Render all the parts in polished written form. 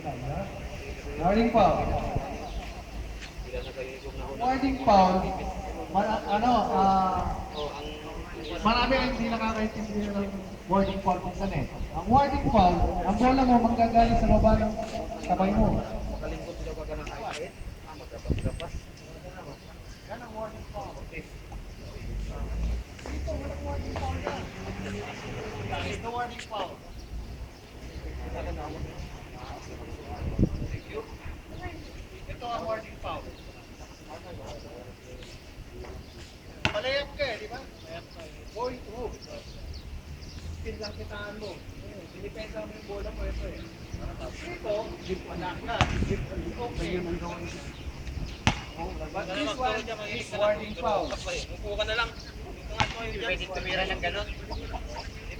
Warding foul. Warding foul. Marami ang hindi nakakaintindi ng warding foul minsan eh. Ang warding foul, ang bola mo manggagaling sa baba ng kamay mo. Yan ang warding foul. Dito, walang warding foul yan. Ito warding foul. Ito ang warding foul. Malayap ka eh, di ba? Boy, through. Spin lang kitaan mo. Dinipensa mo yung bola mo, ito eh. Ito, wala ka. Okay. But this one is warding foul. Upo ka na lang. Pwede tumira ng ganun.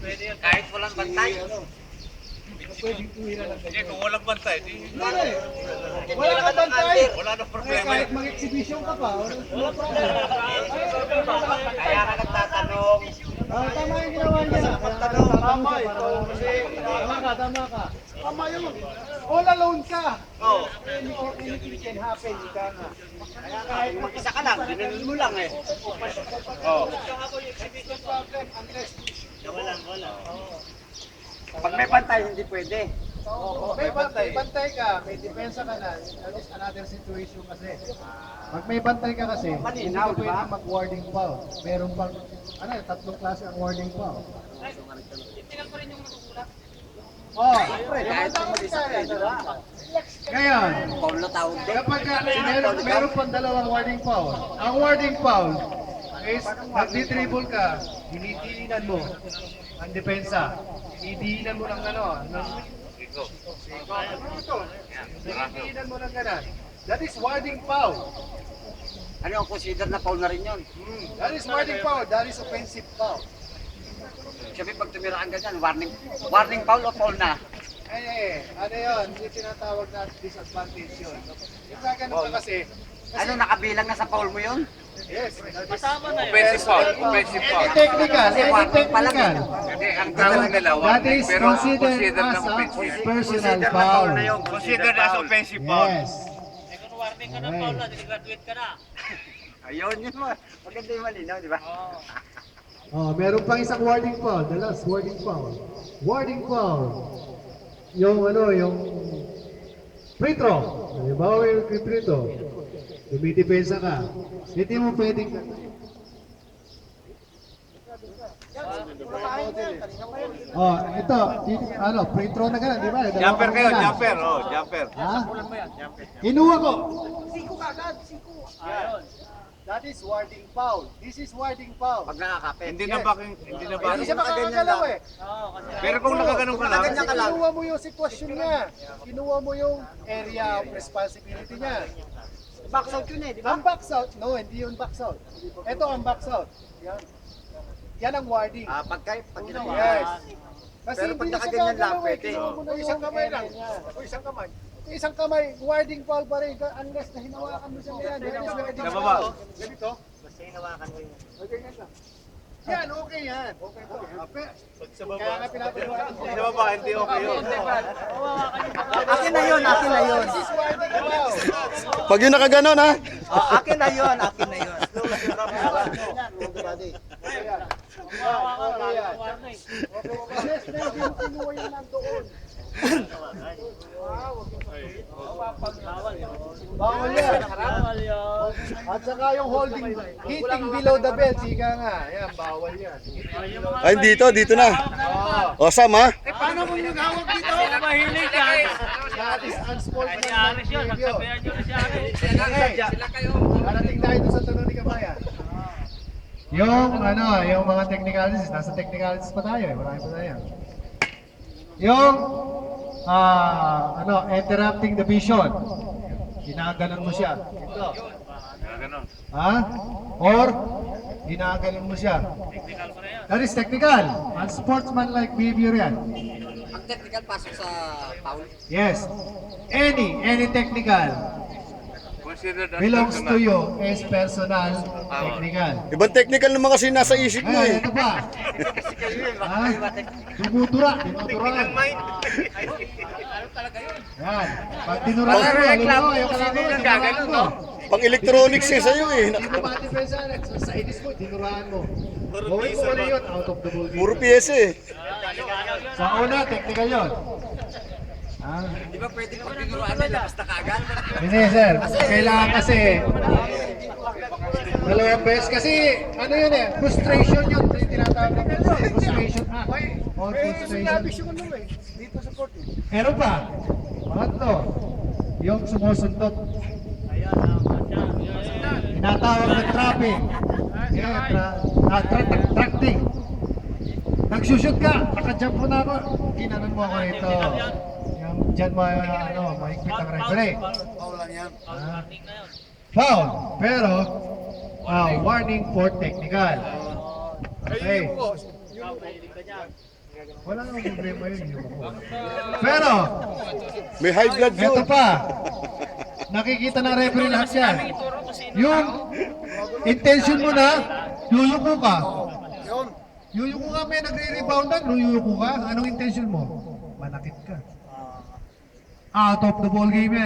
Pwede yan. Kahit walang bantay. Pwede tuwira lang Hindi, ganyan. kung walang bantay, di... Wala eh. Wala ka bantay. Wala nang Eh, problema. kahit mag-exhibition ka pa, wala problem. Kaya ka nagtatanong. Tama yung ginawa niya. Tama ito. Tama ka. Tama yun. All alone ka. Oo. Anything can happen. Ika nga. Kaya kahit mag-isa ka lang, dinunod mo lang eh. Oo. Wala. Pag may bantay, hindi pwede. May bantay ka, may depensa ka na. That is another situation kasi. Pag may bantay ka kasi, hindi ka Malinaw, di ba? pwede mag-warding foul. Meron pang, tatlong klase ang warding foul. Oh, Kahit kung mag-isa ka, di ba? ngayon, Paul na tawag din. kapag meron pang dalawang warding foul. Ang warding foul is nagdi-dribble ka, hinihinan mo ang depensa. Hinihinan mo ng hinihinan mo ng ganan. That is warding foul. Ano yung consider na Paul na rin yun? That is warding foul. That is offensive foul. Sabi pag tumiraan ganyan, warning Paul o Paul na? Ano yun? Yung tinatawag na disadvantage yun. Yung gaganon ka kasi, Ano, nakabilang na sa Paul mo yun? yes, Kasama na yun. Offensive foul. Offensive foul. any technical, any technical. Hindi, ang tawag nila, That is pero considered na as a offensive. personal na foul. na yun. Considered as offensive foul. Yes. Kung warning ka ng foul na, graduate ka na. Ayun yun mo. Maganda yung malinaw, di ba? Oh, meron pang isang warding foul. The last warding foul. Warding foul. Yung free throw. Halimbawa yung free throw. Dumidepensa ka. Hindi mo pwedeng Oh, ito, free throw na gano'n, di ba? Jumper kayo, Dalawa ka na. jumper. Oh, jumper. Ha? Kinuha ko. Siko kagad, siko. That is warding foul. This is warding foul. Pag nakakapit. Hindi na ba, hindi na ba? Hindi siya makakagalaw eh. Pero kung nakaganon ka lang, Nakaganyan ka lang. Kinuha mo yung sitwasyon niya. Kinuha mo yung area of responsibility niya. Box out yun eh, di ba? Ang box out, no, hindi yung box out. Ito ang box out. Yan. Yan ang warding. Pag ginawa. Yes. Kasi Pero pag hindi na siya nakaganyan lang, gagalaw eh. pwede. Kinuha mo na yung isang kamay lang. Isang kamay. Isang kamay, warding foul pa rin. Unless na hinawakan mo siya yan. Sa baba. Ganito. Basta hinawakan mo yun. Okay yan lang. Yan, okay yan. Okay to. Kaya nga pinapagawa ko. sa baba, hindi okay yun. Akin na yun, akin na yun. This is warding foul. Pag yun nakaganon ha. Akin na yun, akin na yun. Yes, medyo kinuha yung nandoon. Bawal yan. At saka yung holding, hitting below the belt, ika nga. Yan, bawal yan. Ay, dito na. O, Sam ha. Paano mo yung hawak dito? Mahilig yan. That is unsportsmanlike Aris yun, behavior. nagsabihan nyo na si Aris. Okay, darating tayo doon sa tanong ni Kabayan. Yung mga technicalities, nasa technicalities pa tayo eh, marami pa tayo. Yung, interrupting the vision. Ginaganon mo siya. Ito. Ganon. Ha? Or, ginaganon mo siya. That is technical. Unsportsmanlike behavior yan. Ang technical pasok sa Paul. Yes. Any technical Considered as belongs to personal. you is personal technical. Ibang technical naman kasi nasa isip mo Ay, eh. ito pa. Ha? Dumutura. Dinuturaan. Yan. Pag tinuraan mo, Reklamo yung kung sino yung tinuraan gaganon, mo. no? Pang electronics eh sa'yo eh. Hindi mo ma-defensa, sa inis mo, tinuraan mo. Gawin mo ulit yun, out of the ball game. Puro piyesa eh. Sa una, technical yun. Ah. Di ba pwede pag tinuruan na labas na kaagad? Hindi, sir. Kailangan kasi dalawang beses. Kasi ano yun eh, frustration yun. Tinatawag na frustration act. Or frustration. Meron pa. Pangatlo, yung sumusuntot. Tinatawag na trapping. Tracting. Nagsushoot ka, nakajump mo na ako. Ginanon mo ako rito. Yung dyan mo, mahigpit ang referee. Foul, pero warning for technical. Okay. Wala namang problema yun. Pero, May high blood eto yun. pa. Nakikita ng referee lahat yan. Yung intention mo na, yuyuko ka. Yuyuko ka, may nagre-reboundan, yuyuko ka. Anong intention mo? Manakit ka. Out of the ball game yan.